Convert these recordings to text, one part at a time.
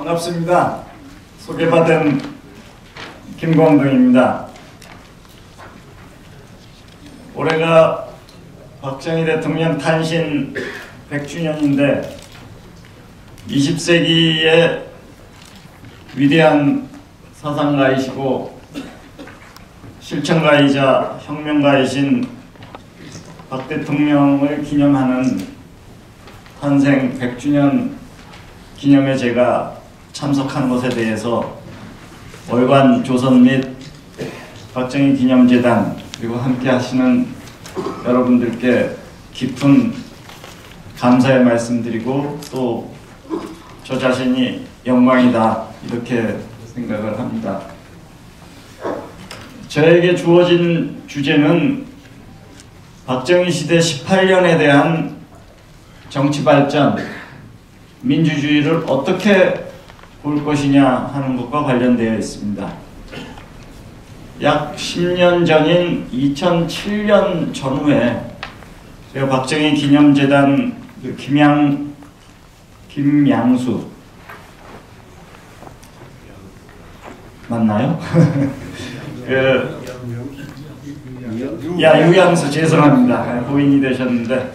반갑습니다. 소개받은 김광동입니다. 올해가 박정희 대통령 탄신 100주년인데 20세기의 위대한 사상가이시고 실천가이자 혁명가이신 박 대통령을 기념하는 탄생 100주년 기념에 제가 참석한 것에 대해서 월간 조선 및 박정희 기념재단 그리고 함께 하시는 여러분들께 깊은 감사의 말씀드리고 또 저 자신이 영광이다 이렇게 생각을 합니다. 저에게 주어진 주제는 박정희 시대 18년에 대한 정치 발전, 민주주의를 어떻게 볼 것이냐 하는 것과 관련되어 있습니다. 약 10년 전인 2007년 전후에 제가 박정희 기념재단 김양수 맞나요? 유양수 죄송합니다. 고인이 되셨는데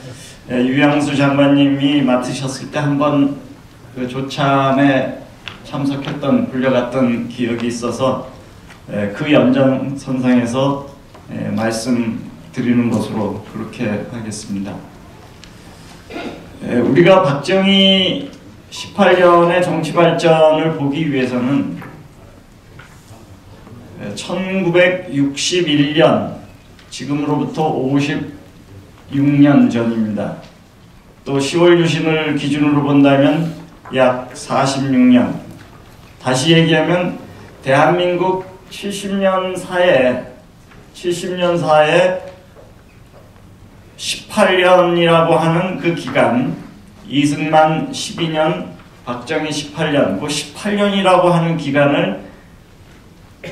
유양수 장관님이 맡으셨을 때 한번 그 조참에 참석했던 불려갔던 기억이 있어서 그 연장선상에서 말씀드리는 것으로 그렇게 하겠습니다. 우리가 박정희 18년의 정치 발전을 보기 위해서는 1961년 지금으로부터 56년 전입니다. 또 10월 유신을 기준으로 본다면 약 46년. 다시 얘기하면 대한민국 70년 사이에 18년이라고 하는 그 기간, 이승만 12년, 박정희 18년, 그 18년이라고 하는 기간을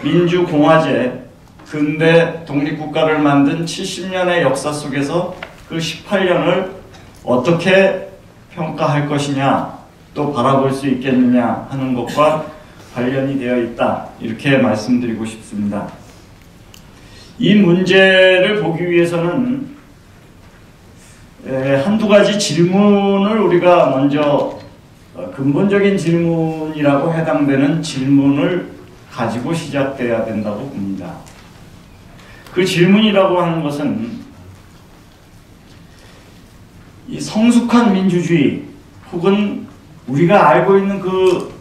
민주공화제, 근대 독립국가를 만든 70년의 역사 속에서 그 18년을 어떻게 평가할 것이냐, 또 바라볼 수 있겠느냐 하는 것과 관련이 되어 있다. 이렇게 말씀드리고 싶습니다. 이 문제를 보기 위해서는 한두 가지 질문을 우리가 먼저 근본적인 질문이라고 해당되는 질문을 가지고 시작돼야 된다고 봅니다. 그 질문이라고 하는 것은 이 성숙한 민주주의 혹은 우리가 알고 있는 그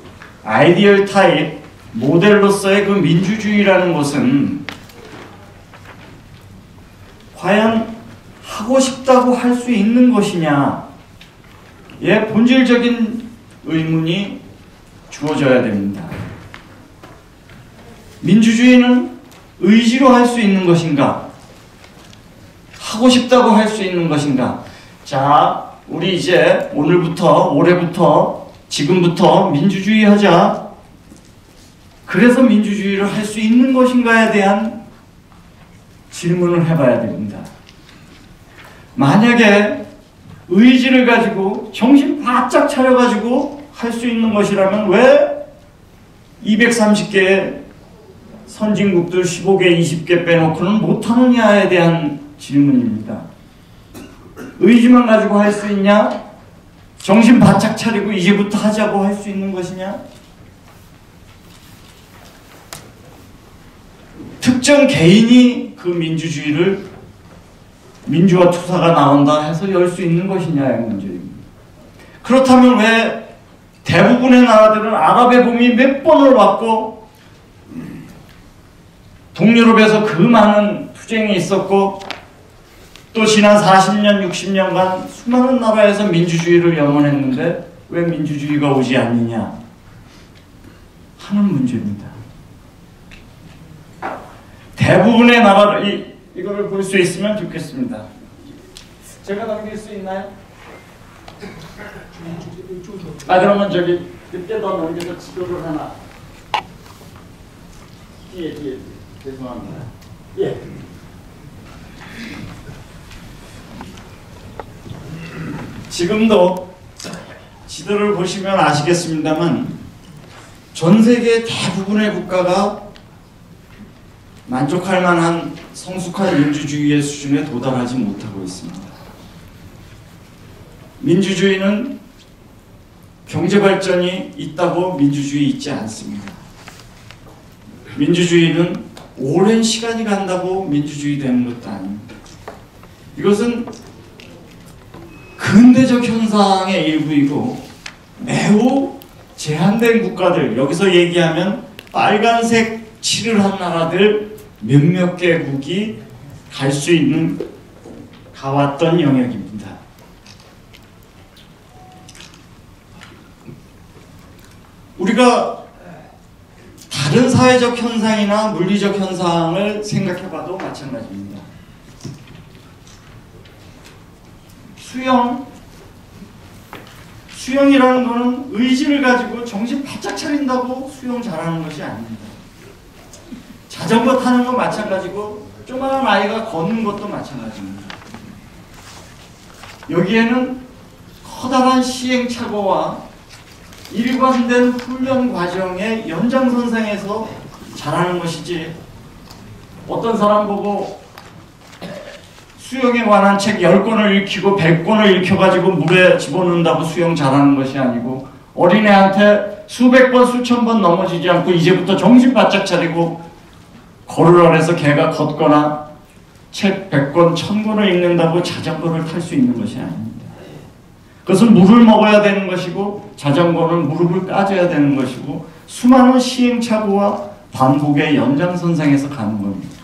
아이디얼 타입 모델로서의 그 민주주의라는 것은 과연 하고 싶다고 할 수 있는 것이냐의 본질적인 의문이 주어져야 됩니다. 민주주의는 의지로 할 수 있는 것인가? 하고 싶다고 할 수 있는 것인가? 자, 우리 이제 오늘부터, 올해부터, 지금부터 민주주의 하자. 그래서 민주주의를 할 수 있는 것인가에 대한 질문을 해봐야 됩니다. 만약에 의지를 가지고 정신 바짝 차려가지고 할 수 있는 것이라면 왜 230개의 선진국들 15개, 20개 빼놓고는 못하느냐에 대한 질문입니다. 의지만 가지고 할 수 있냐? 정신 바짝 차리고 이제부터 하자고 할 수 있는 것이냐? 특정 개인이 그 민주주의를 민주화 투사가 나온다 해서 열 수 있는 것이냐의 문제입니다. 그렇다면 왜 대부분의 나라들은 아랍의 봄이 몇 번을 왔고 동유럽에서 그 많은 투쟁이 있었고 또 지난 40년, 60년간 수많은 나라에서 민주주의를 염원했는데 왜 민주주의가 오지 않느냐 하는 문제입니다. 대부분의 나라를 이거를 볼 수 있으면 좋겠습니다. 제가 넘길 수 있나요? 그러면 저기 그때 더 넘겨서 지도를 하나 뒤에 죄송합니다. 예. 지금도 지도를 보시면 아시겠습니다만 전 세계 대부분의 국가가 만족할 만한 성숙한 민주주의의 수준에 도달하지 못하고 있습니다. 민주주의는 경제발전이 있다고 민주주의 있지 않습니다. 민주주의는 오랜 시간이 간다고 민주주의 되는 것도 아닙니다. 이것은 근대적 현상의 일부이고 매우 제한된 국가들, 여기서 얘기하면 빨간색 칠을 한 나라들 몇몇 개국이 갈 수 있는 가왔던 영역입니다. 우리가 다른 사회적 현상이나 물리적 현상을 생각해봐도 마찬가지입니다. 수영이라는 것은 의지를 가지고 정신 바짝 차린다고 수영 잘하는 것이 아닙니다. 자전거 타는 건 마찬가지고 조그마한 아이가 걷는 것도 마찬가지입니다. 여기에는 커다란 시행착오와 일관된 훈련 과정의 연장선상에서 잘하는 것이지, 어떤 사람 보고 수영에 관한 책 10권을 읽히고 100권을 읽혀가지고 물에 집어넣는다고 수영 잘하는 것이 아니고, 어린애한테 수백 번 수천 번 넘어지지 않고 이제부터 정신 바짝 차리고 걸으라해서 걔가 걷거나 책 100권 1000권을 읽는다고 자전거를 탈 수 있는 것이 아닙니다. 그것은 물을 먹어야 되는 것이고, 자전거는 무릎을 까져야 되는 것이고, 수많은 시행착오와 반복의 연장선상에서 가는 겁니다.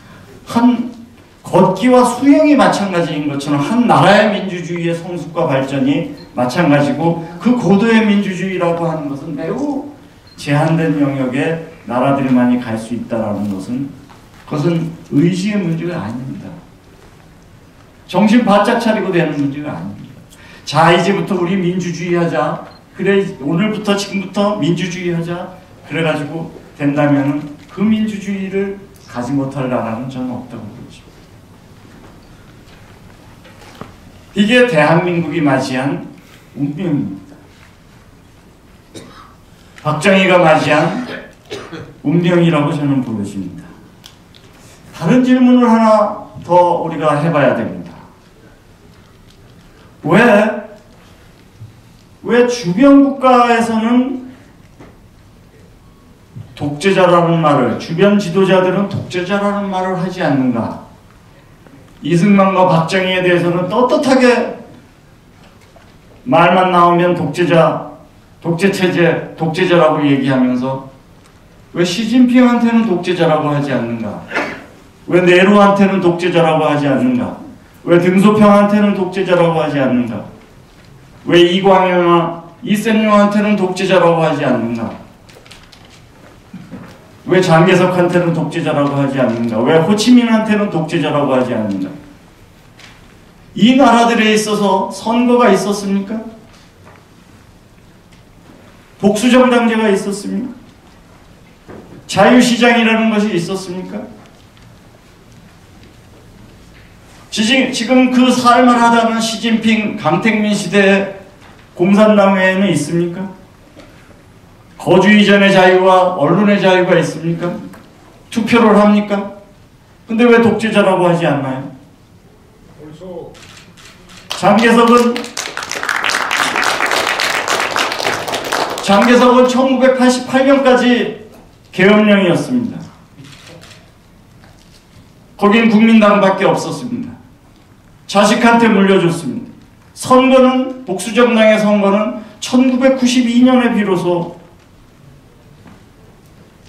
걷기와 수영이 마찬가지인 것처럼 한 나라의 민주주의의 성숙과 발전이 마찬가지고, 그 고도의 민주주의라고 하는 것은 매우 제한된 영역에 나라들만이 갈 수 있다는 것은, 그것은 의지의 문제가 아닙니다. 정신 바짝 차리고 되는 문제가 아닙니다. 자, 이제부터 우리 민주주의 하자. 그래, 오늘부터 지금부터 민주주의 하자. 그래가지고 된다면 그 민주주의를 가지 못할 나라는 저는 없다고 보죠. 이게 대한민국이 맞이한 운명입니다. 박정희가 맞이한 운명이라고 저는 보여집니다. 다른 질문을 하나 더 우리가 해봐야 됩니다. 왜 주변 국가에서는 독재자라는 말을, 주변 지도자들은 독재자라는 말을 하지 않는가? 이승만과 박정희에 대해서는 떳떳하게 말만 나오면 독재자, 독재체제, 독재자라고 얘기하면서 왜 시진핑한테는 독재자라고 하지 않는가? 왜 네루한테는 독재자라고 하지 않는가? 왜 등소평한테는 독재자라고 하지 않는가? 왜 이광영이나 이센룡한테는 독재자라고 하지 않는가? 왜 장개석한테는 독재자라고 하지 않는가? 왜 호치민한테는 독재자라고 하지 않는가? 이 나라들에 있어서 선거가 있었습니까? 복수정당제가 있었습니까? 자유시장이라는 것이 있었습니까? 지금 그 살만하다는 시진핑, 강택민 시대의 공산당 외에는 있습니까? 거주 이전의 자유와 언론의 자유가 있습니까? 투표를 합니까? 근데 왜 독재자라고 하지 않나요? 장개석은 1988년까지 계엄령이었습니다. 거긴 국민당밖에 없었습니다. 자식한테 물려줬습니다. 선거는, 복수정당의 선거는 1992년에 비로소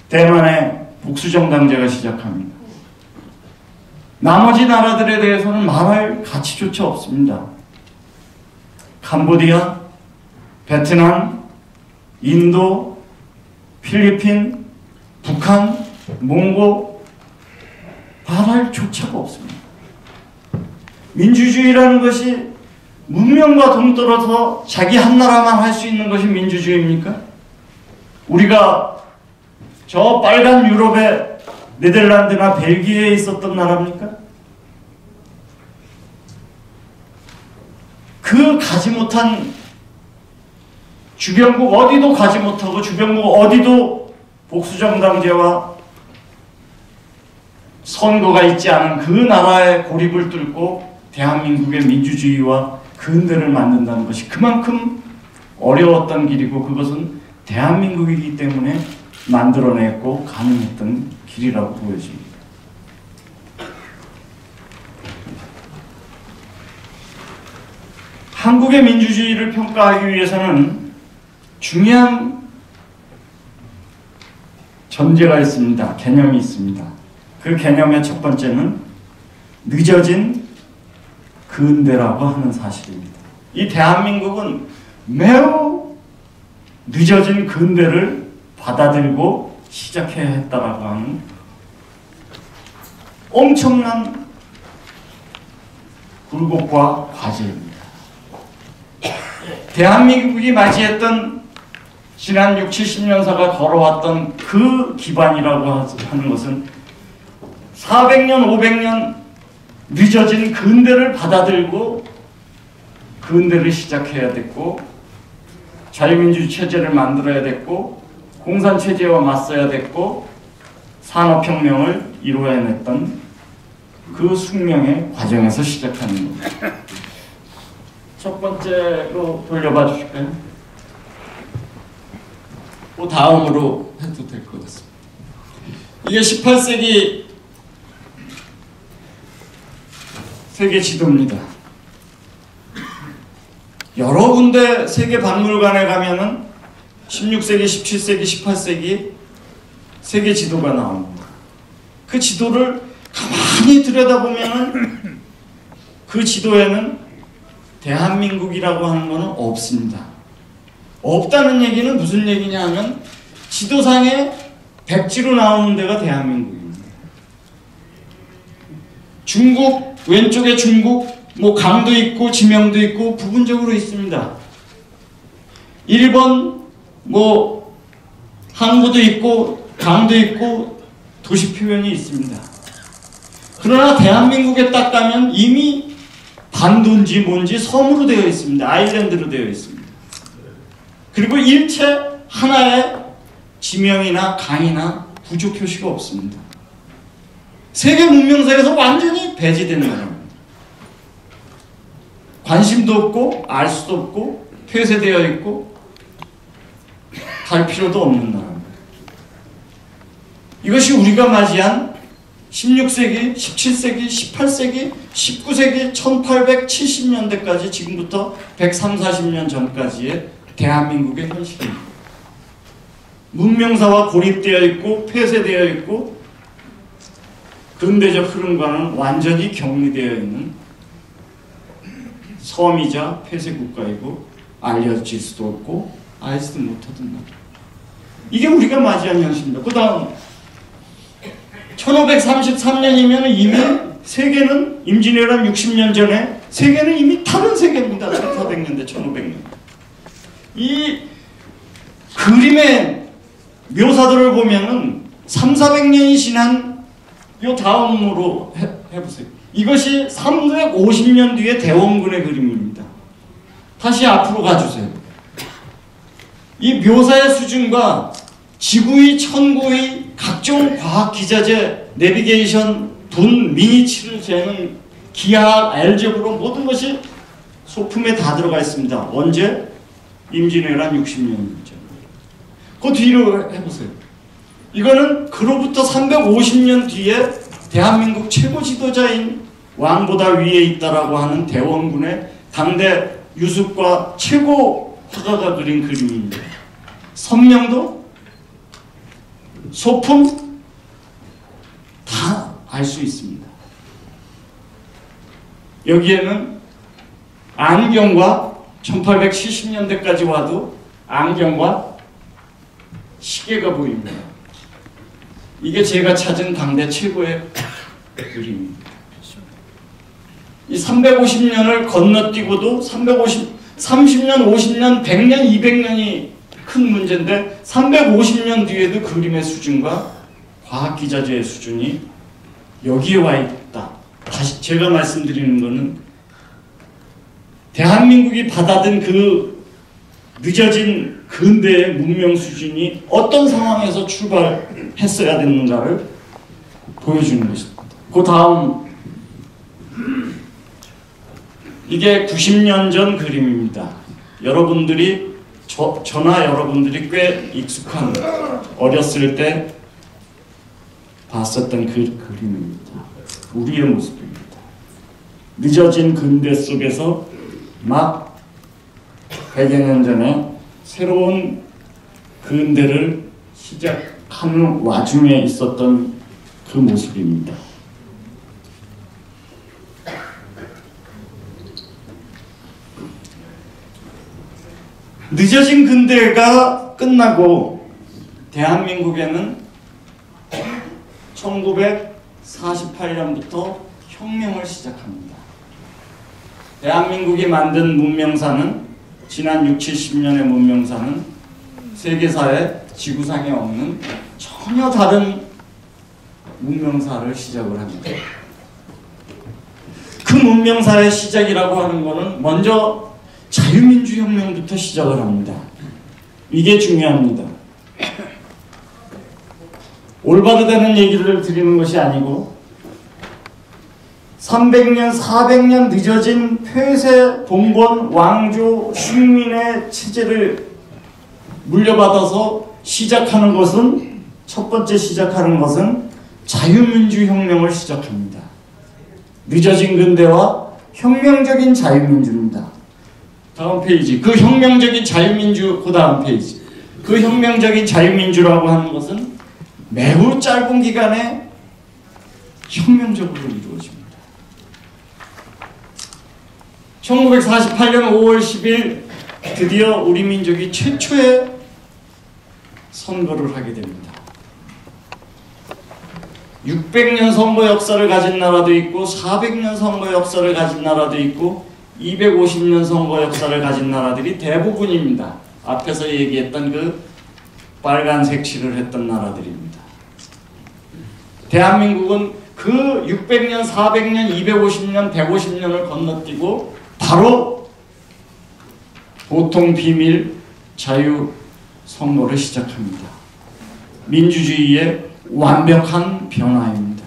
대만의 복수정당제가 시작합니다. 나머지 나라들에 대해서는 말할 가치조차 없습니다. 캄보디아, 베트남, 인도, 필리핀, 북한, 몽고, 말할 조차가 없습니다. 민주주의라는 것이 문명과 동떨어서 자기 한 나라만 할 수 있는 것이 민주주의입니까? 우리가 저 빨간 유럽의 네덜란드나 벨기에에 있었던 나라입니까? 그 가지 못한 주변국 어디도 가지 못하고 주변국 어디도 복수정당제와 선거가 있지 않은 그 나라의 고립을 뚫고 대한민국의 민주주의와 근대를 만든다는 것이 그만큼 어려웠던 길이고, 그것은 대한민국이기 때문에 만들어냈고 가능했던 길이라고 보여집니다. 한국의 민주주의를 평가하기 위해서는 중요한 전제가 있습니다. 개념이 있습니다. 그 개념의 첫 번째는 늦어진 근대라고 하는 사실입니다. 이 대한민국은 매우 늦어진 근대를 받아들이고 시작해야 했다라고 하는 엄청난 굴곡과 과제입니다. 대한민국이 맞이했던 지난 60, 70년사가 걸어왔던 그 기반이라고 하는 것은 400년, 500년 늦어진 근대를 받아들고 근대를 시작해야 됐고, 자유민주 체제를 만들어야 됐고, 공산체제와 맞서야 됐고, 산업혁명을 이루어냈던 그 숙명의 과정에서 시작하는 겁니다. 첫 번째로 돌려봐 주실까요? 그 다음으로 해도 될 것 같습니다. 이게 18세기 세계 지도입니다. 여러 군데 세계 박물관에 가면은 16세기, 17세기, 18세기 세계 지도가 나옵니다. 그 지도를 가만히 들여다보면은 그 지도에는 대한민국이라고 하는 것은 없습니다. 없다는 얘기는 무슨 얘기냐 하면 지도상에 백지로 나오는 데가 대한민국입니다. 중국, 왼쪽에 중국, 뭐 강도 있고 지명도 있고 부분적으로 있습니다. 일본, 뭐 항구도 있고 강도 있고 도시 표현이 있습니다. 그러나 대한민국에 딱 가면 이미 반도인지 뭔지 섬으로 되어 있습니다. 아일랜드로 되어 있습니다. 그리고 일체 하나의 지명이나 강이나 부조 표시가 없습니다. 세계 문명사에서 완전히 배제된 나라입니다. 관심도 없고 알 수도 없고 폐쇄되어 있고 갈 필요도 없는 나라입니다. 이것이 우리가 맞이한 16세기, 17세기, 18세기, 19세기, 1870년대까지 지금부터 130, 40년 전까지의 대한민국의 현실입니다. 문명사와 고립되어 있고 폐쇄되어 있고 근대적 흐름과는 완전히 격리되어 있는 섬이자 폐쇄 국가이고 알려질 수도 없고 알지도 못하던 나라. 이게 우리가 맞이한 현실입니다. 그 다음 1533년이면 이미 세계는 임진왜란 60년 전에 세계는 이미 다른 세계입니다. 1400년대 1500년. 이 그림의 묘사들을 보면은 300~400년이 지난 요 다음으로 해보세요. 이것이 350년 뒤에 대원군의 그림입니다. 다시 앞으로 가주세요. 이 묘사의 수준과 지구의 천구의 각종 과학기자재, 내비게이션, 분, 미니치를 재는 기하학, 알제브로 모든 것이 소품에 다 들어가 있습니다. 언제? 임진왜란 60년이죠. 그 뒤로 해보세요. 이거는 그로부터 350년 뒤에 대한민국 최고 지도자인 왕보다 위에 있다라고 하는 대원군의 당대 유습과 최고 화가가 그린 그림입니다. 선명도, 소품 다 알 수 있습니다. 여기에는 안경과 1870년대까지 와도 안경과 시계가 보입니다. 이게 제가 찾은 당대 최고의 그림입니다. 이 350년을 건너뛰고도 30년, 50년, 100년, 200년이 큰 문제인데 350년 뒤에도 그림의 수준과 과학기자재의 수준이 여기에 와 있다. 다시 제가 말씀드리는 것은 대한민국이 받아든 그 늦어진 근대의 문명 수준이 어떤 상황에서 출발했어야 됐는가를 보여주는 것입니다. 그 다음, 이게 90년 전 그림입니다. 여러분들이 저나 여러분들이 꽤 익숙한 어렸을 때 봤었던 그 그림입니다. 우리의 모습입니다. 늦어진 근대 속에서 막 100여 년 전에 새로운 근대를 시작하는 와중에 있었던 그 모습입니다. 늦어진 근대가 끝나고 대한민국에는 1948년부터 혁명을 시작합니다. 대한민국이 만든 문명사는, 지난 60, 70년의 문명사는 세계사에 지구상에 없는 전혀 다른 문명사를 시작을 합니다. 그 문명사의 시작이라고 하는 것은 먼저 자유민주혁명부터 시작을 합니다. 이게 중요합니다. 올바르 되는 얘기를 드리는 것이 아니고 300년, 400년 늦어진 폐쇄, 봉건, 왕조, 식민의 체제를 물려받아서 시작하는 것은, 첫 번째 시작하는 것은 자유민주혁명을 시작합니다. 늦어진 근대와 혁명적인 자유민주입니다. 다음 페이지. 그 혁명적인 자유민주, 그 다음 페이지. 그 혁명적인 자유민주라고 하는 것은 매우 짧은 기간에 혁명적으로 이루어집니다. 1948년 5월 10일 드디어 우리 민족이 최초의 선거를 하게 됩니다. 600년 선거 역사를 가진 나라도 있고 400년 선거 역사를 가진 나라도 있고 250년 선거 역사를 가진 나라들이 대부분입니다. 앞에서 얘기했던 그 빨간색 칠을 했던 나라들입니다. 대한민국은 그 600년, 400년, 250년, 150년을 건너뛰고 바로 보통 비밀 자유 선거를 시작합니다. 민주주의의 완벽한 변화입니다.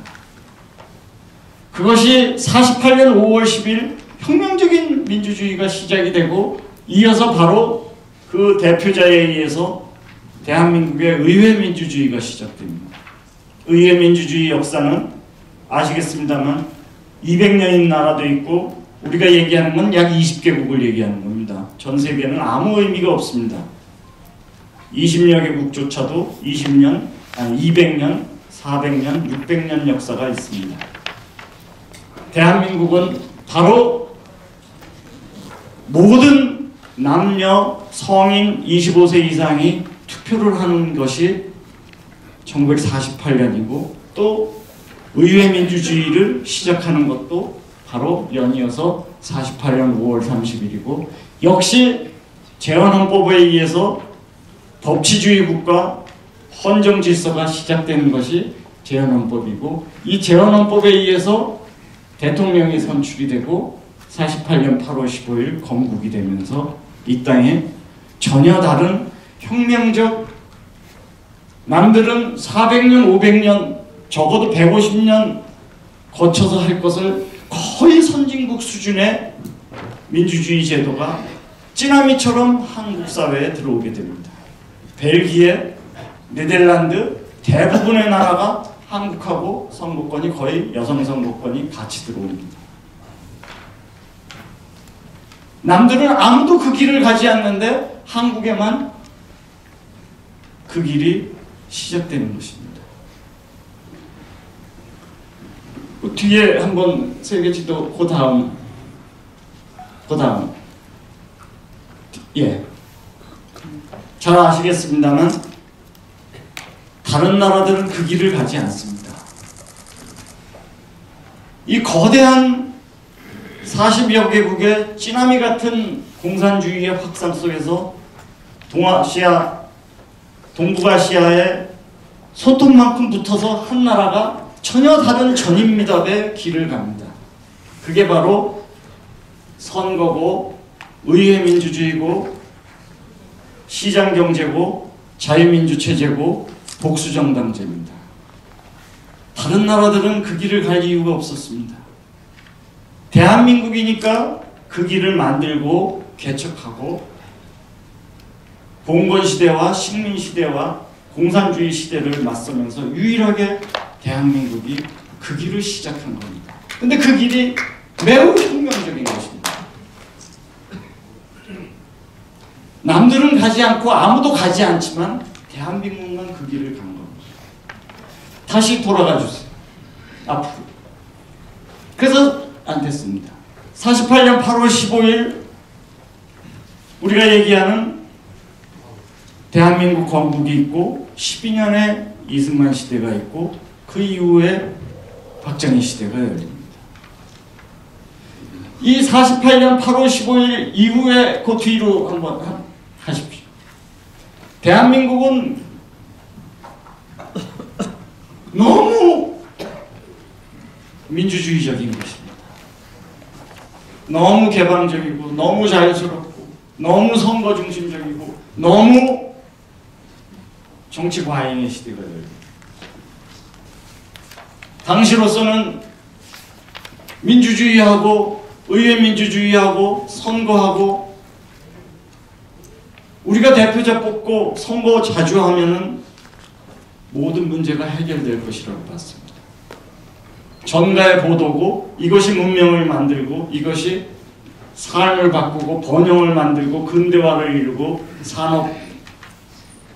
그것이 48년 5월 10일 혁명적인 민주주의가 시작이 되고, 이어서 바로 그 대표자에 의해서 대한민국의 의회 민주주의가 시작됩니다. 의회 민주주의 역사는 아시겠습니다만 200년인 나라도 있고, 우리가 얘기하는 건 약 20개국을 얘기하는 겁니다. 전 세계는 아무 의미가 없습니다. 20여 개국조차도 200년, 400년, 600년 역사가 있습니다. 대한민국은 바로 모든 남녀, 성인 25세 이상이 투표를 하는 것이 1948년이고, 또 의회 민주주의를 시작하는 것도 바로 연이어서 48년 5월 30일이고, 역시 제헌헌법에 의해서 법치주의 국가 헌정 질서가 시작되는 것이 제헌헌법이고, 이 제헌헌법에 의해서 대통령이 선출이 되고 48년 8월 15일 건국이 되면서 이 땅에 전혀 다른 혁명적, 남들은 400년, 500년, 적어도 150년 거쳐서 할 것을 거의 선진국 수준의 민주주의 제도가 찌라미처럼 한국 사회에 들어오게 됩니다. 벨기에, 네덜란드 대부분의 나라가 한국하고 선거권이 거의 여성 선거권이 같이 들어옵니다. 남들은 아무도 그 길을 가지 않는데 한국에만 그 길이 시작되는 것입니다. 그 뒤에 한번 세계지도 그 다음 예, 잘 아시겠습니다만 다른 나라들은 그 길을 가지 않습니다. 이 거대한 40여 개국의 찌라미 같은 공산주의의 확산 속에서 동아시아, 동북아시아의 소통만큼 붙어서 한 나라가 전혀 다른 전임미답의 길을 갑니다. 그게 바로 선거고 의회 민주주의고 시장경제고 자유민주체제고 복수정당제입니다. 다른 나라들은 그 길을 갈 이유가 없었습니다. 대한민국이니까 그 길을 만들고 개척하고 봉건시대와 식민시대와 공산주의 시대를 맞서면서 유일하게 대한민국이 그 길을 시작한 겁니다. 근데 그 길이 매우 혁명적인 것입니다. 남들은 가지 않고 아무도 가지 않지만 대한민국만 그 길을 간 겁니다. 다시 돌아가 주세요. 앞으로. 그래서 안 됐습니다. 48년 8월 15일 우리가 얘기하는 대한민국 건국이 있고 12년의 이승만 시대가 있고 그 이후에 박정희 시대가 열립니다. 이 48년 8월 15일 이후에 그 뒤로 한번 하십시오. 대한민국은 너무 민주주의적인 것입니다. 너무 개방적이고 너무 자유스럽고 너무 선거 중심적이고 너무 정치 과잉의 시대가 열립니다. 당시로서는 민주주의하고 의회 민주주의하고 선거하고 우리가 대표자 뽑고 선거 자주 하면은 모든 문제가 해결될 것이라고 봤습니다. 전가의 보도고 이것이 문명을 만들고 이것이 삶을 바꾸고 번영을 만들고 근대화를 이루고 산업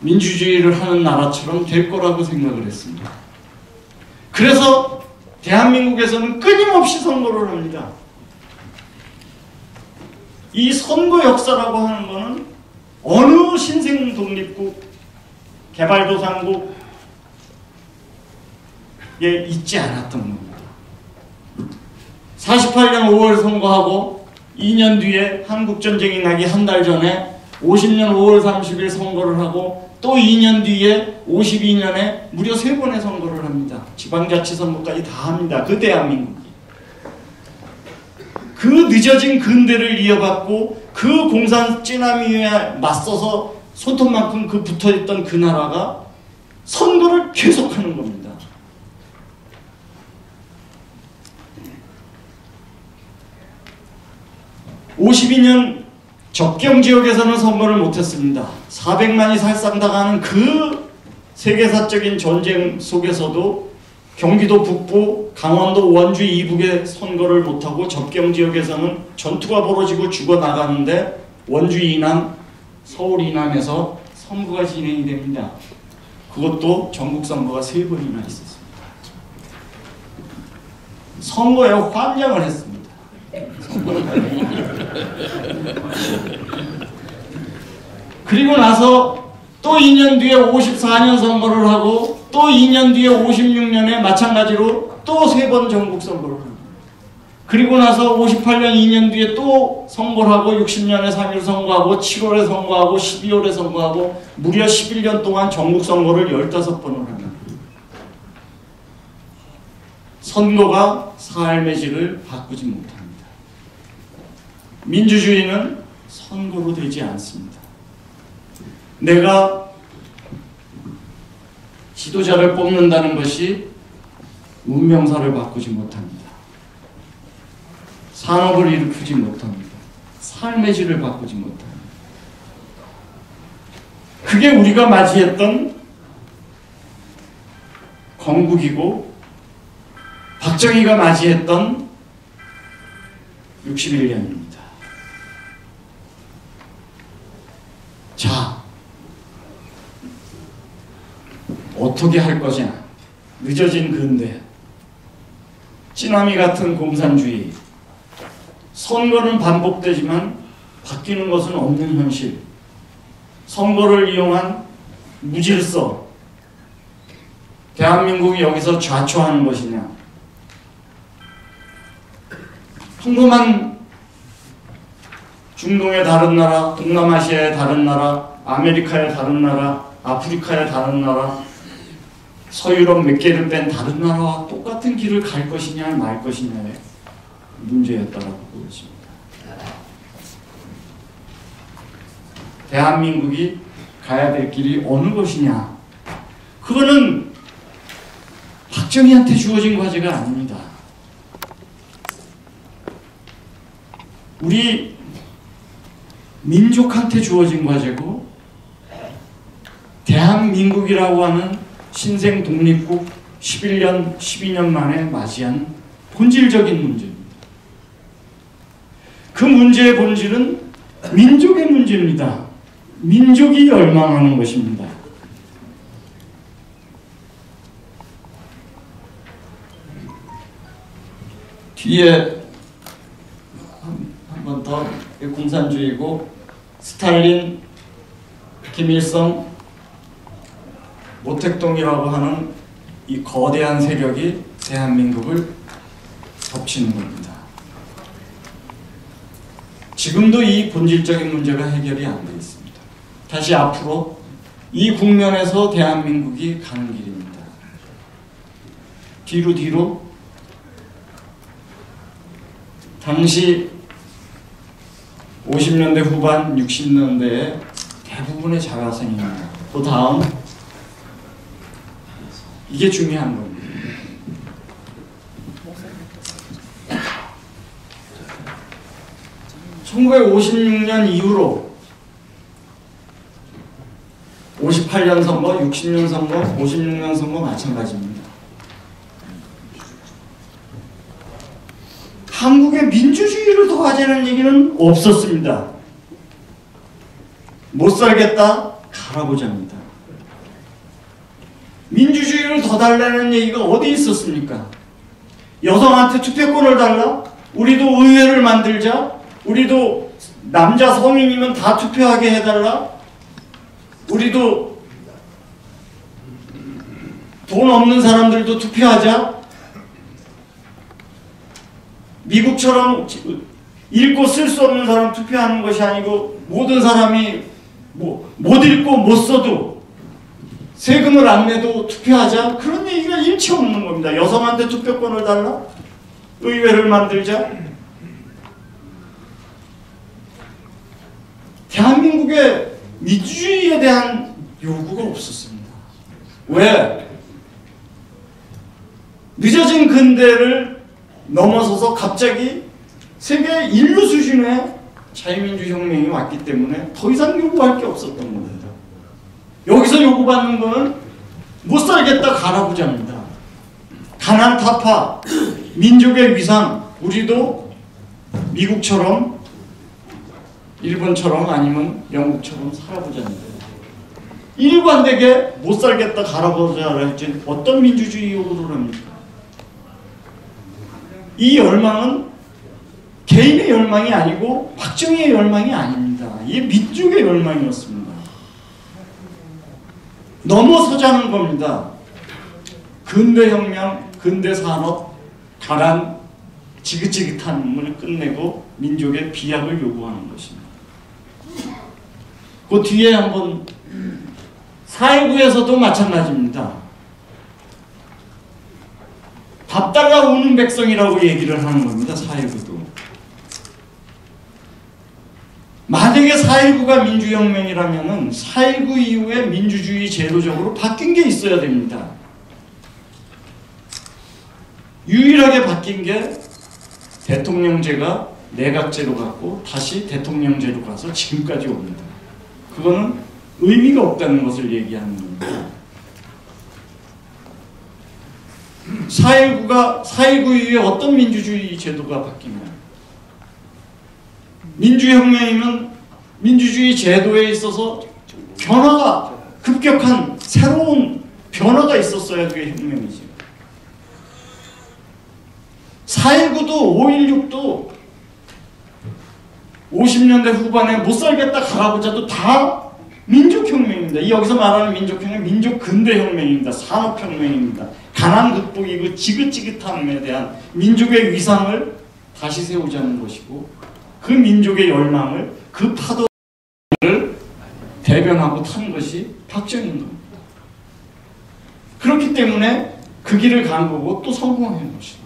민주주의를 하는 나라처럼 될 거라고 생각을 했습니다. 그래서 대한민국에서는 끊임없이 선거를 합니다. 이 선거 역사라고 하는 것은 어느 신생 독립국, 개발도상국에 있지 않았던 겁니다. 48년 5월 선거하고 2년 뒤에 한국전쟁이 나기 한 달 전에 50년 5월 30일 선거를 하고 또 2년 뒤에 52년에 무려 3번의 선거를 합니다. 지방자치선거까지 다 합니다. 그 대한민국이. 그 늦어진 근대를 이어받고 그 공산 찌나미에 맞서서 손톱만큼 그 붙어있던 그 나라가 선거를 계속하는 겁니다. 52년 접경지역에서는 선거를 못했습니다. 400만이 살상당하는 그 세계사적인 전쟁 속에서도 경기도 북부, 강원도 원주 이북에 선거를 못하고 접경지역에서는 전투가 벌어지고 죽어나가는데 원주 이남, 서울 이남에서 선거가 진행이 됩니다. 그것도 전국선거가 3번이나 있었습니다. 선거에 환장을 했습니다. 그리고 나서 또 2년 뒤에 54년 선거를 하고 또 2년 뒤에 56년에 마찬가지로 또 3번 전국 선거를 합니다. 그리고 나서 58년 2년 뒤에 또 선거를 하고 60년에 3.1 선거하고 7월에 선거하고 12월에 선거하고 무려 11년 동안 전국 선거를 15번을 합니다. 선거가 삶의 질을 바꾸지 못합니다. 민주주의는 선거로 되지 않습니다. 내가 지도자를 뽑는다는 것이 문명사를 바꾸지 못합니다. 산업을 일으키지 못합니다. 삶의 질을 바꾸지 못합니다. 그게 우리가 맞이했던 건국이고 박정희가 맞이했던 61년입니다. 자, 어떻게 할 거냐? 늦어진 근대, 찌나미 같은 공산주의, 선거는 반복되지만 바뀌는 것은 없는 현실, 선거를 이용한 무질서, 대한민국이 여기서 좌초하는 것이냐? 평범한 중동의 다른 나라, 동남아시아의 다른 나라, 아메리카의 다른 나라, 아프리카의 다른 나라, 서유럽 몇 개를 뺀 다른 나라와 똑같은 길을 갈 것이냐 말 것이냐의 문제였다고 보여집니다. 대한민국이 가야 될 길이 어느 것이냐? 그거는 박정희한테 주어진 과제가 아닙니다. 우리 민족한테 주어진 과제고, 대한민국이라고 하는 신생 독립국 11년, 12년 만에 맞이한 본질적인 문제입니다. 그 문제의 본질은 민족의 문제입니다. 민족이 열망하는 것입니다. 뒤에 한 번 더 공산주의고, 스탈린, 김일성, 모택동이라고 하는 이 거대한 세력이 대한민국을 덮치는 겁니다. 지금도 이 본질적인 문제가 해결이 안 되어 있습니다. 다시 앞으로 이 국면에서 대한민국이 가는 길입니다. 뒤로 당시 50년대 후반 60년대의 대부분의 자가생입니다. 그 다음 이게 중요한 겁니다. 1956년 이후로 58년 선거, 60년 선거, 56년 선거 마찬가지입니다. 한국의 민주주의를 도와주는 얘기는 없었습니다. 못 살겠다, 가라보자입니다. 민주주의를 더 달라는 얘기가 어디 있었습니까? 여성한테 투표권을 달라? 우리도 의회를 만들자? 우리도 남자 성인이면 다 투표하게 해달라? 우리도 돈 없는 사람들도 투표하자? 미국처럼 읽고 쓸 수 없는 사람 투표하는 것이 아니고, 모든 사람이 못 읽고 못 써도 세금을 안 내도 투표하자? 그런 얘기가 일치 없는 겁니다. 여성한테 투표권을 달라? 의회를 만들자? 대한민국의 민주주의에 대한 요구가 없었습니다. 왜? 늦어진 근대를 넘어서서 갑자기 세계 인류 수준의 자유민주 혁명이 왔기 때문에 더 이상 요구할 게 없었던 겁니다. 여기서 요구받는 거는 못 살겠다, 가라보자입니다. 가난 타파, 민족의 위상, 우리도 미국처럼, 일본처럼, 아니면 영국처럼 살아보자입니다. 일관되게 못 살겠다, 가라보자를 할지 어떤 민주주의 요구를 합니까? 이 열망은 개인의 열망이 아니고 박정희의 열망이 아닙니다. 이게 민족의 열망이었습니다. 넘어서자는 겁니다. 근대혁명, 근대산업, 가난, 지긋지긋함을 끝내고 민족의 비약을 요구하는 것입니다. 그 뒤에 한번 4.19에서도 마찬가지입니다. 밥 달라 우는 백성이라고 얘기를 하는 겁니다. 4.19도. 만약에 4.19가 민주혁명이라면 4.19 이후에 민주주의 제도적으로 바뀐 게 있어야 됩니다. 유일하게 바뀐 게 대통령제가 내각제로 갔고 다시 대통령제로 가서 지금까지 옵니다. 그거는 의미가 없다는 것을 얘기하는 겁니다. 4.19 이후에 어떤 민주주의 제도가 바뀌나요? 민주혁명이면 민주주의 제도에 있어서 변화가, 급격한 새로운 변화가 있었어야 그게 혁명이지. 4.19도 5.16도 50년대 후반에 못 살겠다, 가라보자도 다 민족혁명입니다. 여기서 말하는 민족혁명, 민족근대혁명입니다. 산업혁명입니다. 가난 극복이고 지긋지긋함에 대한 민족의 위상을 다시 세우자는 것이고, 그 민족의 열망을, 그 파도를 대변하고 탄 것이 박정희인 겁니다. 그렇기 때문에 그 길을 간 거고 또 성공한 것이다.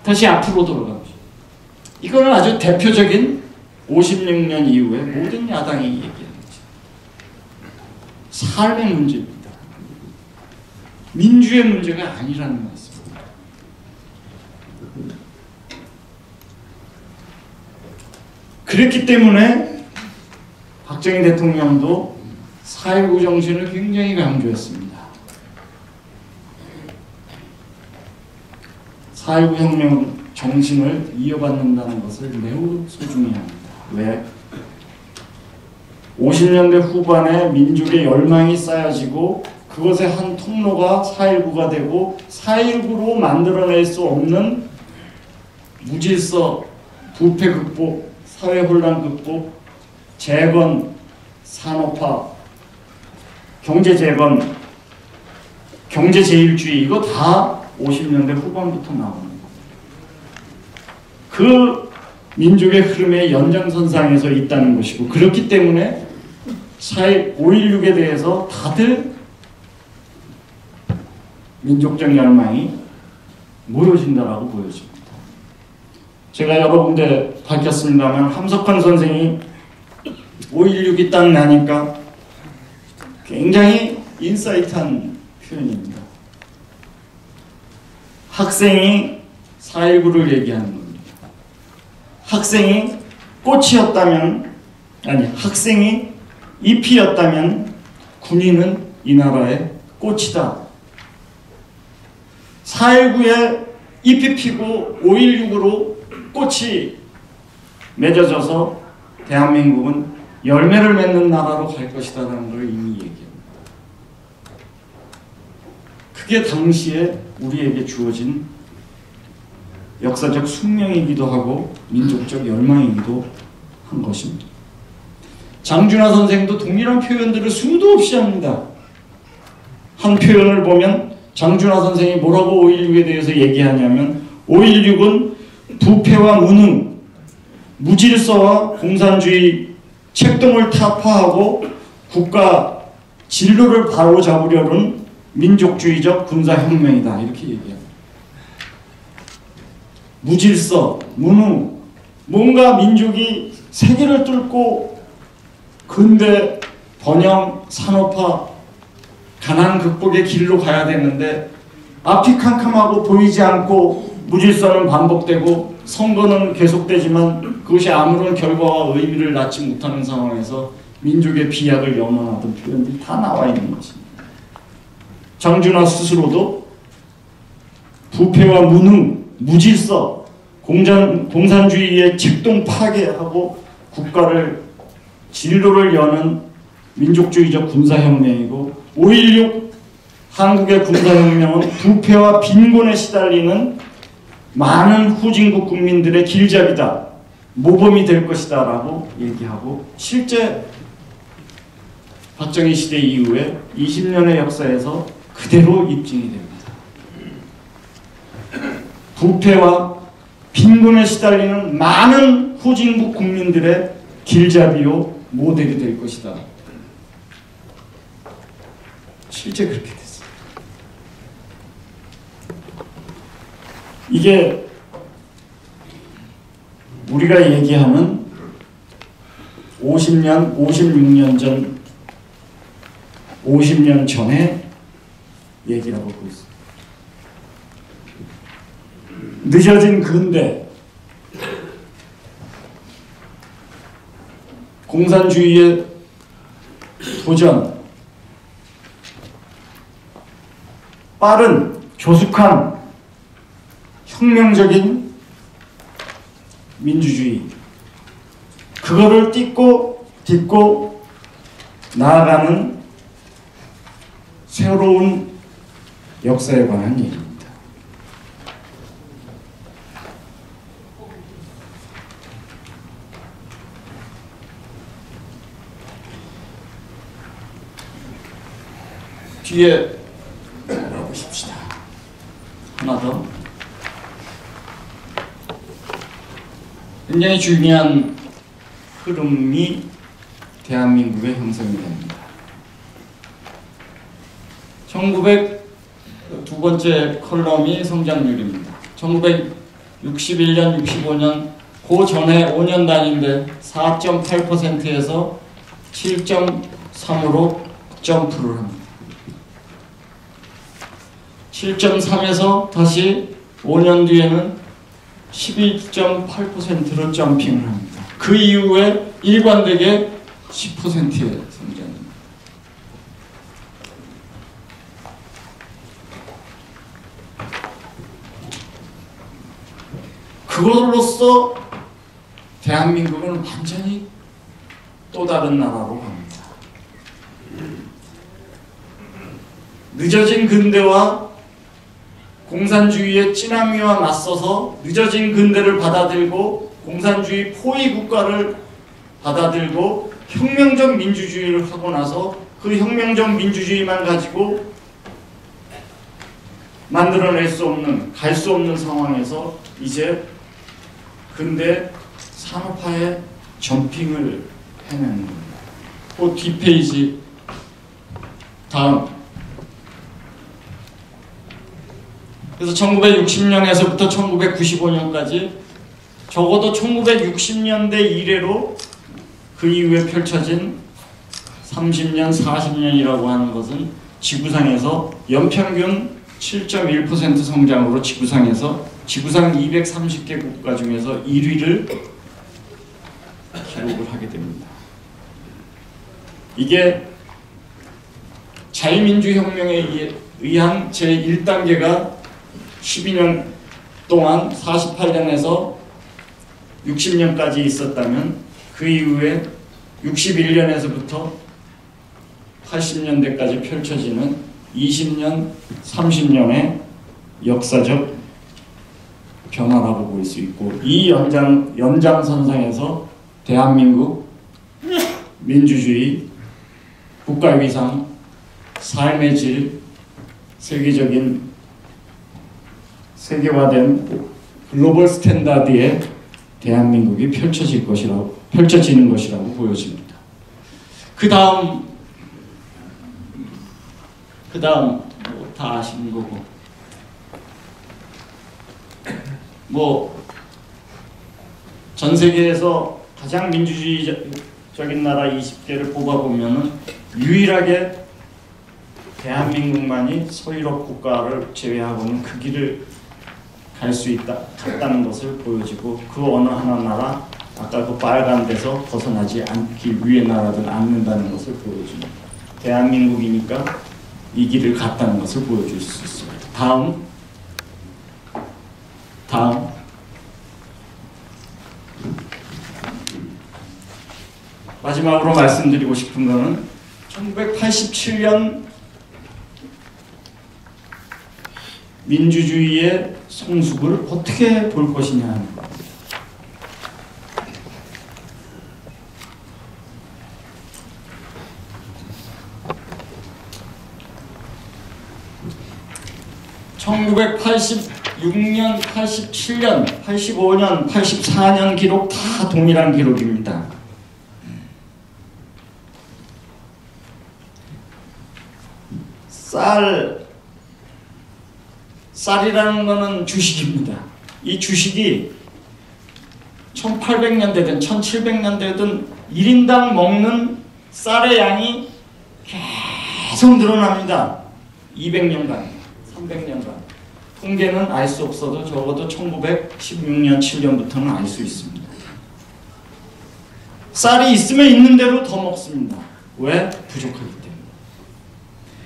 다시 앞으로 돌아가죠. 이거는 아주 대표적인 56년 이후에 모든 야당이 얘기하는 거죠. 삶의 문제입니다. 민주의 문제가 아니라는 말씀입니다. 그랬기 때문에 박정희 대통령도 4.19 정신을 굉장히 강조했습니다. 4.19 혁명 정신을 이어받는다는 것을 매우 소중히 합니다. 왜? 50년대 후반에 민족의 열망이 쌓여지고 그것의 한 통로가 4.19가 되고 4.19로 만들어낼 수 없는 무질서, 부패 극복, 사회 혼란 극복, 재건, 산업화, 경제 재건, 경제 제일주의 이거 다 50년대 후반부터 나오는 거예요. 그 민족의 흐름의 연장선상에서 있다는 것이고 그렇기 때문에 5.16에 대해서 다들 민족적 열망이 모여진다라고 보여집니다. 제가 여러 군데 밝혔습니다만 함석헌 선생이 5.16이 딱 나니까 굉장히 인사이트한 표현입니다. 학생이 4.19를 얘기하는 겁니다. 학생이 꽃이었다면, 아니 학생이 잎이었다면 군인은 이 나라의 꽃이다. 4.19에 잎이 피고 5.16으로 꽃이 맺어져서 대한민국은 열매를 맺는 나라로 갈 것이다라는 걸 이미 얘기합니다. 그게 당시에 우리에게 주어진 역사적 숙명이기도 하고 민족적 열망이기도 한 것입니다. 장준하 선생도 동일한 표현들을 수도 없이 합니다. 한 표현을 보면 장준하 선생이 뭐라고 5.16에 대해서 얘기하냐면 5.16은 부패와 무능, 무질서와 공산주의 책동을 타파하고 국가 진로를 바로잡으려는 민족주의적 군사혁명이다. 이렇게 얘기합니다. 무질서, 무능, 뭔가 민족이 세계를 뚫고 근대, 번영, 산업화, 가난 극복의 길로 가야 되는데 앞이 캄캄하고 보이지 않고 무질서는 반복되고 선거는 계속되지만 그것이 아무런 결과와 의미를 낳지 못하는 상황에서 민족의 비약을 염원하던 표현들이 다 나와 있는 것입니다. 장준하 스스로도 부패와 무능, 무질서, 공산주의의 책동 파괴하고 국가를 진로를 여는 민족주의적 군사혁명이고 5.16 한국의 군사혁명은 부패와 빈곤에 시달리는 많은 후진국 국민들의 길잡이다. 모범이 될 것이다 라고 얘기하고 실제 박정희 시대 이후에 20년의 역사에서 그대로 입증이 됩니다. 부패와 빈곤에 시달리는 많은 후진국 국민들의 길잡이요 모델이 될 것이다. 실제 그렇게 됐습니다. 이게 우리가 얘기하는 50년, 56년 전, 50년 전의 얘기라고 보고 있습니다. 늦어진 근대, 공산주의의 도전, 빠른, 조숙한, 혁명적인 민주주의, 그거를 딛고 나아가는 새로운 역사에 관한 얘기입니다. 뒤에 보십시다. 하나 더. 굉장히 중요한 흐름이 대한민국의 형성이 됩니다. 두 번째 컬럼이 성장률입니다. 1961년, 65년 그 전에 5년 단위인데 4.8%에서 7.3으로 점프를 합니다. 7.3에서 다시 5년 뒤에는 12.8%로 점핑을 합니다. 그 이후에 일관되게 10%의 성장입니다. 그걸로써 대한민국은 완전히 또 다른 나라로 갑니다. 늦어진 근대와 공산주의의 찌나미와 맞서서 늦어진 근대를 받아들고 공산주의 포위 국가를 받아들고 혁명적 민주주의를 하고 나서 그 혁명적 민주주의만 가지고 만들어낼 수 없는, 갈 수 없는 상황에서 이제 근대 산업화의 점핑을 해내는 겁니다. 그 뒷페이지 다음. 그래서 1960년에서부터 1995년까지 적어도 1960년대 이래로 그 이후에 펼쳐진 30년, 40년이라고 하는 것은 지구상에서 연평균 7.1% 성장으로 지구상 230개 국가 중에서 1위를 기록을 하게 됩니다. 이게 자유민주혁명에 의한 제1단계가 12년 동안 48년에서 60년까지 있었다면 그 이후에 61년에서부터 80년대까지 펼쳐지는 20년, 30년의 역사적 변화라고 볼 수 있고, 이 연장선상에서 대한민국 민주주의, 국가위상, 삶의 질, 세계화된 글로벌 스탠다드에 대한민국이 펼쳐지는 것이라고 보여집니다. 그 다음 다 아시는 거고, 전 세계에서 가장 민주주의적인 나라 20개를 뽑아보면은 유일하게 대한민국만이 서유럽 국가를 제외하고는 그 길을 갈 수 갔다는 것을 보여지고, 그 어느 하나 나라, 아까 그 빨간 데서 벗어나지 않기 위해 나라든 않는다는 것을 보여줍니다. 대한민국이니까 이 길을 갔다는 것을 보여줄 수 있습니다. 다음. 마지막으로 말씀드리고 싶은 것은 1987년 민주주의의 성숙을 어떻게 볼 것이냐 하는 것. (1986년) (87년) (85년) (84년) 기록 다 동일한 기록입니다. 쌀이라는 것은 주식입니다. 이 주식이 1800년대든 1700년대든 1인당 먹는 쌀의 양이 계속 늘어납니다. 200년간, 300년간. 통계는 알 수 없어도 적어도 1916년, 7년부터는 알 수 있습니다. 쌀이 있으면 있는 대로 더 먹습니다. 왜? 부족하기 때문에.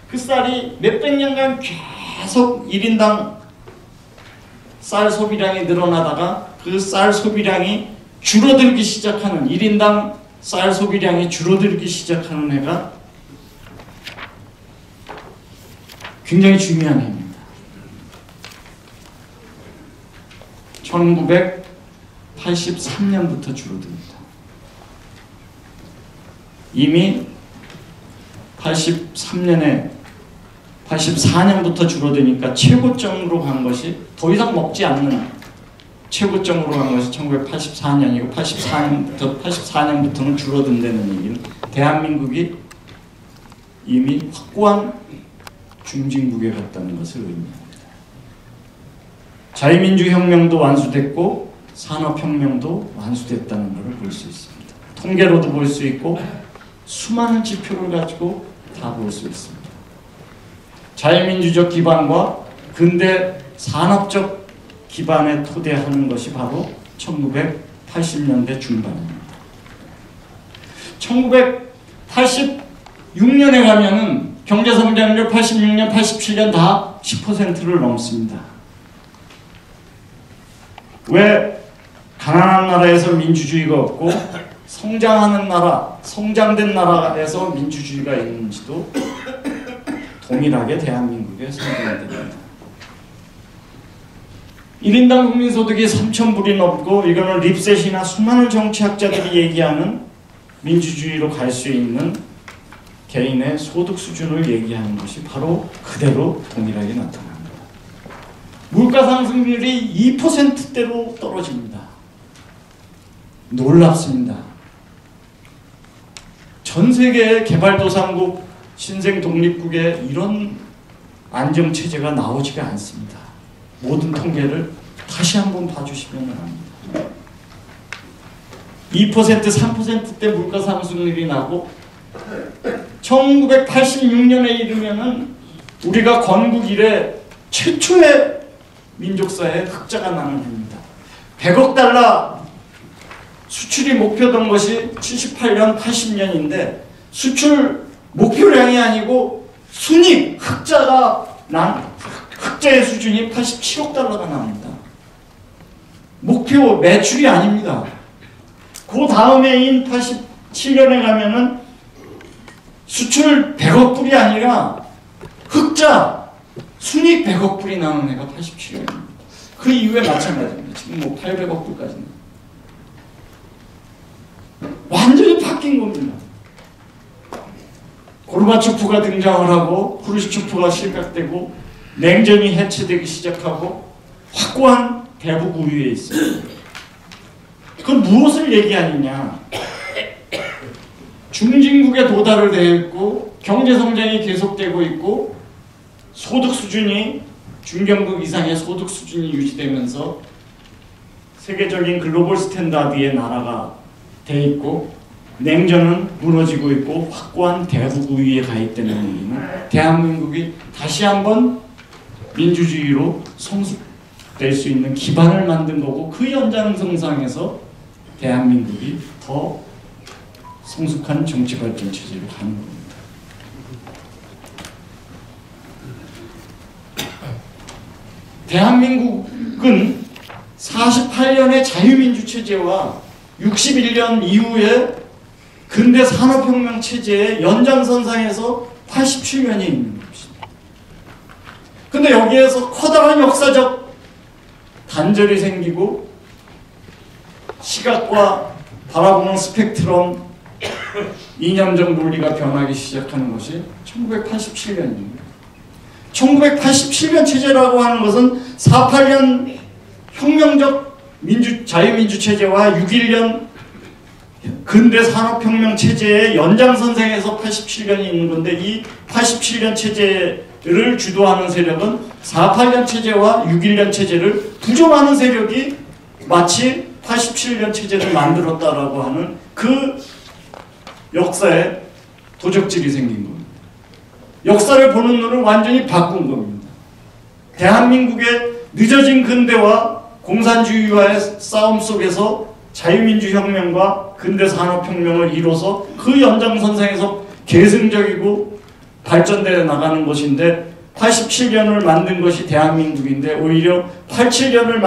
그 쌀이 몇백 년간 계속 1인당 쌀 소비량이 늘어나다가 그 쌀 소비량이 줄어들기 시작하는, 1인당 쌀 소비량이 줄어들기 시작하는 해가 굉장히 중요한 해입니다. 1983년부터 줄어듭니다. 이미 84년부터 줄어드니까 최고점으로 간 것이, 더 이상 먹지 않는 최고점으로 간 것이 1984년이고 84년부터는 줄어든다는 얘기는 대한민국이 이미 확고한 중진국에 갔다는 것을 의미합니다. 자유민주혁명도 완수됐고 산업혁명도 완수됐다는 것을 볼 수 있습니다. 통계로도 볼 수 있고 수많은 지표를 가지고 다 볼 수 있습니다. 자유민주적 기반과 근대 산업적 기반에 토대하는 것이 바로 1980년대 중반입니다. 1986년에 가면은 경제성장률 86년, 87년 다 10%를 넘습니다. 왜 가난한 나라에서 민주주의가 없고 성장하는 나라, 성장된 나라에서 민주주의가 있는지도 동일하게 대한민국에 성장됩니다. 1인당 국민소득이 3,000불이 넘고 이거는 립셋이나 수많은 정치학자들이 얘기하는 민주주의로 갈 수 있는 개인의 소득 수준을 얘기하는 것이 바로 그대로 동일하게 나타납니다. 물가 상승률이 2%대로 떨어집니다. 놀랍습니다. 전 세계의 개발도상국, 신생 독립국에 이런 안정체제가 나오지가 않습니다. 모든 통계를 다시 한번 봐주시면 합니다. 2%, 3%대 물가 상승률이 나고 1986년에 이르면은 우리가 건국 이래 최초의 민족사에 흑자가 나는 해입니다. 100억 달러 수출이 목표던 것이 78년, 80년인데 수출 목표량이 아니고 순익 흑자가 흑자의 수준이 87억 달러가 나옵니다. 목표 매출이 아닙니다. 그 다음해인 87년에 가면은 수출 100억 불이 아니라 흑자 순익 100억 불이 나오는 해가 87년입니다. 그 이후에 마찬가지입니다. 지금 뭐 800억 불까지는 완전히 바뀐 겁니다. 고르바초프가 등장을 하고 후르시초프가 실각되고 냉전이 해체되기 시작하고 확고한 대북 우위에 있습니다. 그건 무엇을 얘기하느냐? 중진국에 도달을 되어 있고 경제성장이 계속되고 있고 소득 수준이 중견국 이상의 소득 수준이 유지되면서 세계적인 글로벌 스탠다드의 나라가 돼 있고 냉전은 무너지고 있고 확고한 대북 우위에 가 있다는 얘기는 대한민국이 다시 한번 민주주의로 성숙될 수 있는 기반을 만든 거고 그 연장선상에서 대한민국이 더 성숙한 정치발전 체제로 가는 겁니다. 대한민국은 48년의 자유민주 체제와 61년 이후에 근대 산업혁명 체제의 연장선상에서 87년에 있는 것입니다. 근데 여기에서 커다란 역사적 단절이 생기고 시각과 바라보는 스펙트럼 이념적 논리가 변하기 시작하는 것이 1987년입니다. 1987년 체제라고 하는 것은 48년 혁명적 자유민주 체제와 61년 근대 산업혁명 체제의 연장선상에서 87년이 있는 건데 이 87년 체제를 주도하는 세력은 48년 체제와 61년 체제를 부정하는 세력이 마치 87년 체제를 만들었다라고 하는 그 역사에 도적질이 생긴 겁니다. 역사를 보는 눈을 완전히 바꾼 겁니다. 대한민국의 늦어진 근대와 공산주의와의 싸움 속에서 자유민주혁명과 근대산업혁명을 이뤄서 그 연장선상에서 계승적이고 발전되어 나가는 것인데 87년을 만든 것이 대한민국인데 오히려 87년을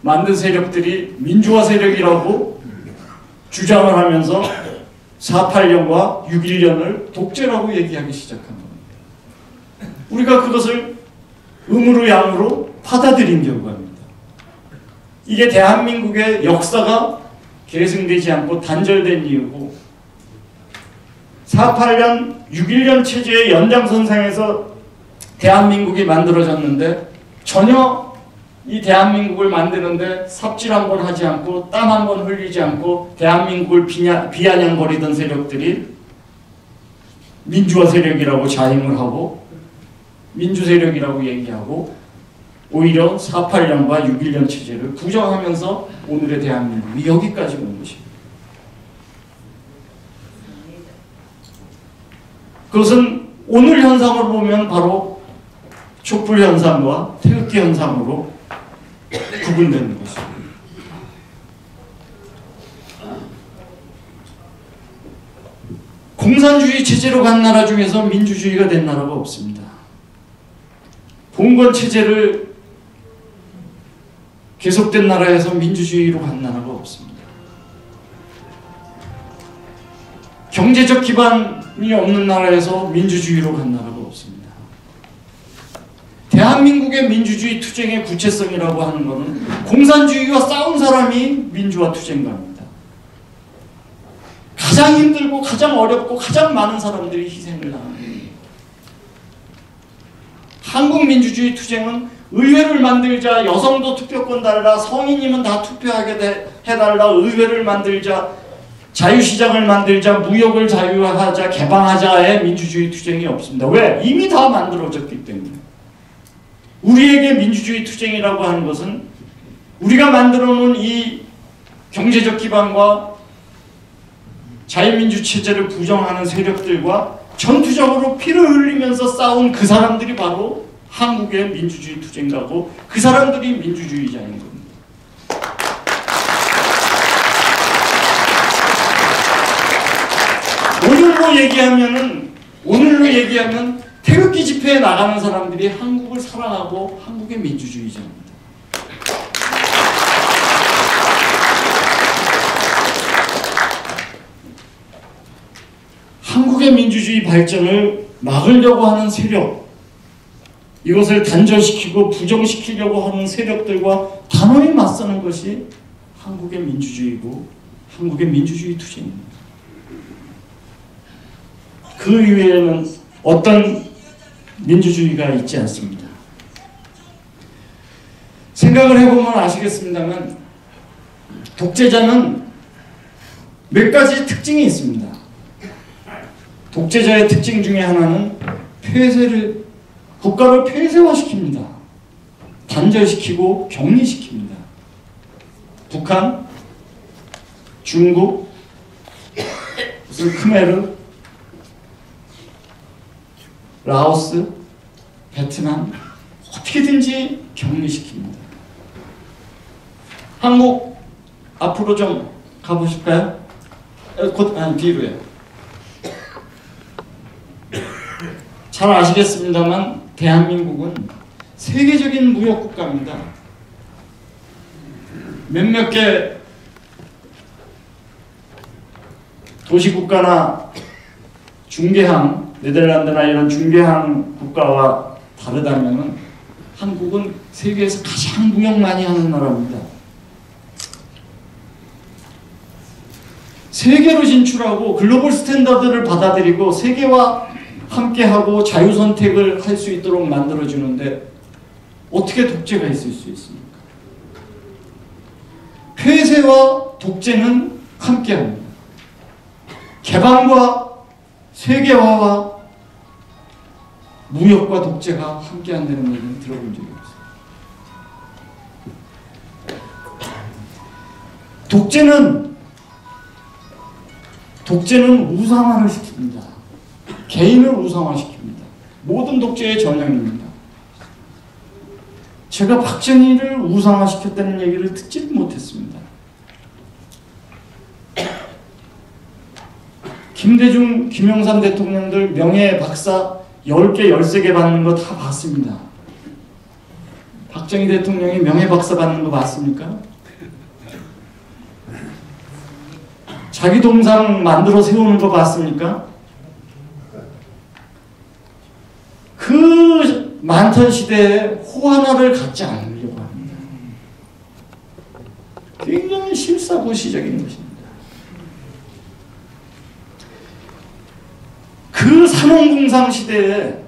만든 세력들이 민주화 세력이라고 주장을 하면서 48년과 61년을 독재라고 얘기하기 시작한 겁니다. 우리가 그것을 음으로 양으로 받아들인 결과입니다. 이게 대한민국의 역사가 계승되지 않고 단절된 이유고 48년, 61년 체제의 연장선상에서 대한민국이 만들어졌는데 전혀 이 대한민국을 만드는데 삽질 한번 하지 않고 땀 한번 흘리지 않고 대한민국을 비아냥거리던 세력들이 민주화 세력이라고 자임을 하고 민주 세력이라고 얘기하고 오히려 4.8년과 6.1년 체제를 부정하면서 오늘의 대한민국이 여기까지 온 것입니다. 그것은 오늘 현상을 보면 바로 촛불 현상과 태극기 현상으로 구분되는 것입니다. 공산주의 체제로 간 나라 중에서 민주주의가 된 나라가 없습니다. 봉건 체제를 계속된 나라에서 민주주의로 간 나라가 없습니다. 경제적 기반이 없는 나라에서 민주주의로 간 나라가 없습니다. 대한민국의 민주주의 투쟁의 구체성이라고 하는 것은 공산주의와 싸운 사람이 민주화 투쟁가입니다. 가장 힘들고 가장 어렵고 가장 많은 사람들이 희생을 당합니다. 한국 민주주의 투쟁은 의회를 만들자, 여성도 투표권 달라, 성인이면 다 투표하게 해달라, 의회를 만들자, 자유시장을 만들자, 무역을 자유화하자, 개방하자의 민주주의 투쟁이 없습니다. 왜? 이미 다 만들어졌기 때문에. 우리에게 민주주의 투쟁이라고 하는 것은 우리가 만들어 놓은 이 경제적 기반과 자유민주 체제를 부정하는 세력들과 전투적으로 피를 흘리면서 싸운 그 사람들이 바로 한국의 민주주의 투쟁가고 그 사람들이 민주주의자인 겁니다. 오늘로 얘기하면 태극기 집회에 나가는 사람들이 한국을 사랑하고 한국의 민주주의자입니다. 한국의 민주주의 발전을 막으려고 하는 세력, 이것을 단절시키고 부정시키려고 하는 세력들과 단호히 맞서는 것이 한국의 민주주의고 한국의 민주주의 투쟁입니다. 그 이외에는 어떤 민주주의가 있지 않습니다. 생각을 해보면 아시겠습니다만 독재자는 몇 가지 특징이 있습니다. 독재자의 특징 중에 하나는 국가를 폐쇄화시킵니다. 단절시키고 격리시킵니다. 북한, 중국, 무슨 크메르, 라오스, 베트남 어떻게든지 격리시킵니다. 한국 앞으로 좀 가보실까요? 뒤로요. 잘 아시겠습니다만 대한민국은 세계적인 무역국가입니다. 몇몇 개 도시국가나 중개항, 네덜란드나 이런 중개항 국가와 다르다면 한국은 세계에서 가장 무역 많이 하는 나라입니다. 세계로 진출하고 글로벌 스탠다드를 받아들이고 세계와 함께하고 자유선택을 할 수 있도록 만들어주는데 어떻게 독재가 있을 수 있습니까? 폐쇄와 독재는 함께합니다. 개방과 세계화와 무역과 독재가 함께한다는 얘기는 들어본 적이 없어요. 독재는 우상화를 시킵니다. 개인을 우상화시킵니다. 모든 독재의 전형입니다. 제가 박정희를 우상화시켰다는 얘기를 듣지를 못했습니다. 김대중, 김영삼 대통령들 명예 박사 10개, 13개 받는 거 다 봤습니다. 박정희 대통령이 명예 박사 받는 거 봤습니까? 자기 동상 만들어 세우는 거 봤습니까? 그 만탄 시대에 호 하나를 갖지 않으려고 합니다. 굉장히 실사고시적인 것입니다. 그 산업공상 시대에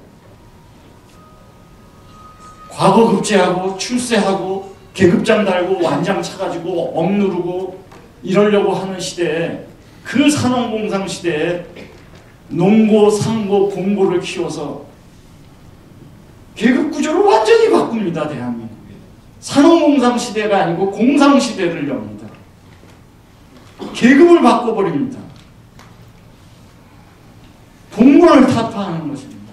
과거 급제하고 출세하고 계급장 달고 완장 차가지고 억누르고 이러려고 하는 시대에 그 산업공상 시대에 농고, 상고, 공고를 키워서 계급구조를 완전히 바꿉니다. 대한민국. 산업농장 시대가 아니고 공상 시대를 엽니다. 계급을 바꿔버립니다. 동물을 타파하는 것입니다.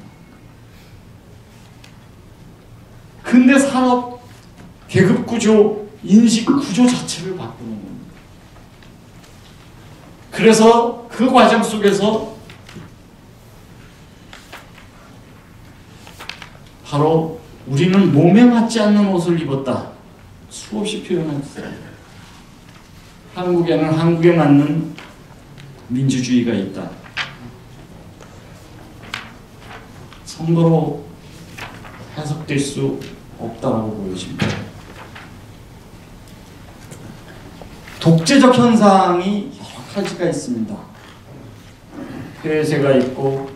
근대 산업 계급 구조, 인식 구조 자체를 바꾸는 겁니다. 그래서 그 과정 속에서 바로 우리는 몸에 맞지 않는 옷을 입었다. 수없이 표현했어요. 한국에는 한국에 맞는 민주주의가 있다. 선거로 해석될 수 없다고 보여집니다. 독재적 현상이 여러 가지가 있습니다. 폐쇄가 있고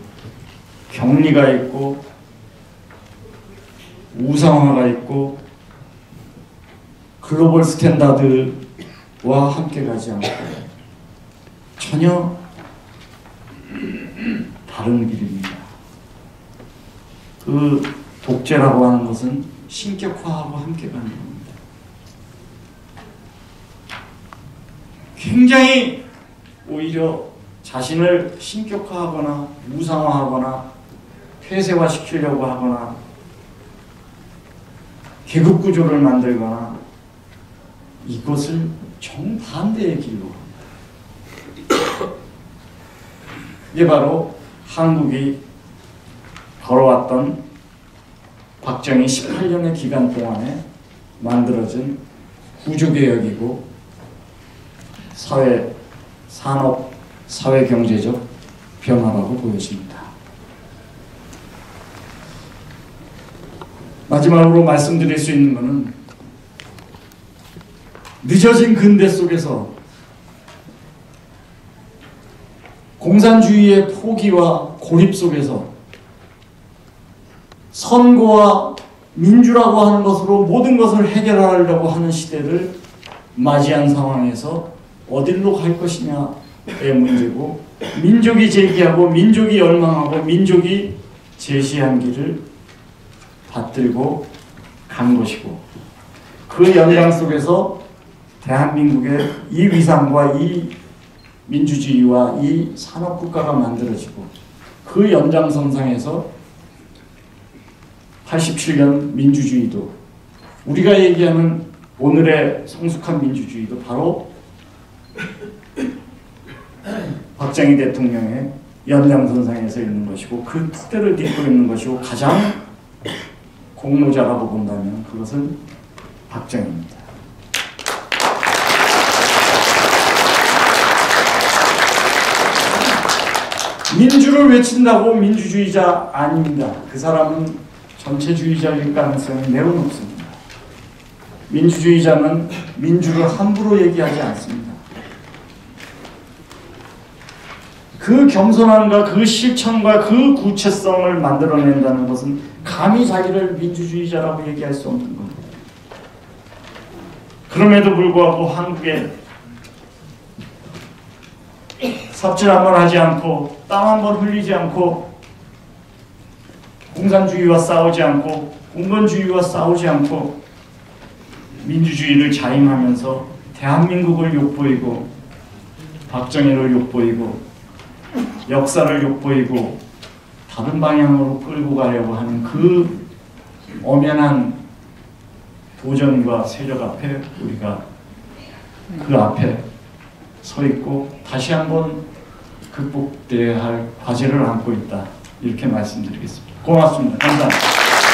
격리가 있고 우상화가 있고 글로벌 스탠다드와 함께 가지 않고 전혀 다른 길입니다. 그 독재라고 하는 것은 신격화하고 함께 가는 겁니다. 굉장히 오히려 자신을 신격화하거나 우상화하거나 폐쇄화시키려고 하거나 계급구조를 만들거나 이것을 정반대의 길로 합니다. 이게 바로 한국이 걸어왔던 박정희 18년의 기간 동안에 만들어진 구조개혁이고 산업, 사회경제적 변화라고 보여집니다. 마지막으로 말씀드릴 수 있는 것은 늦어진 근대 속에서 공산주의의 포기와 고립 속에서 선거와 민주라고 하는 것으로 모든 것을 해결하려고 하는 시대를 맞이한 상황에서 어디로 갈 것이냐의 문제고, 민족이 제기하고 민족이 열망하고 민족이 제시한 길을 받들고 간 것이고, 그 연장 속에서 대한민국의 이 위상과 이 민주주의와 이 산업국가가 만들어지고, 그 연장선상에서 87년 민주주의도, 우리가 얘기하는 오늘의 성숙한 민주주의도 바로 박정희 대통령의 연장선상에서 있는 것이고, 그 토대를 딛고 있는 것이고, 가장 공로자라고 본다면 그것은 박정희입니다. 민주를 외친다고 민주주의자 아닙니다. 그 사람은 전체주의자일 가능성이 매우 높습니다. 민주주의자는 민주를 함부로 얘기하지 않습니다. 그 겸손함과 그 실천과 그 구체성을 만들어낸다는 것은 감히 자기를 민주주의자라고 얘기할 수 없는 겁니다. 그럼에도 불구하고 한국에 삽질 한번 하지 않고 땀 한번 흘리지 않고 공산주의와 싸우지 않고 공건주의와 싸우지 않고 민주주의를 자임하면서 대한민국을 욕보이고 박정희를 욕보이고 역사를 욕보이고 다른 방향으로 끌고 가려고 하는 그 엄연한 도전과 세력 앞에 우리가 그 앞에 서 있고 다시 한번 극복돼야 할 과제를 안고 있다. 이렇게 말씀드리겠습니다. 고맙습니다. 감사합니다.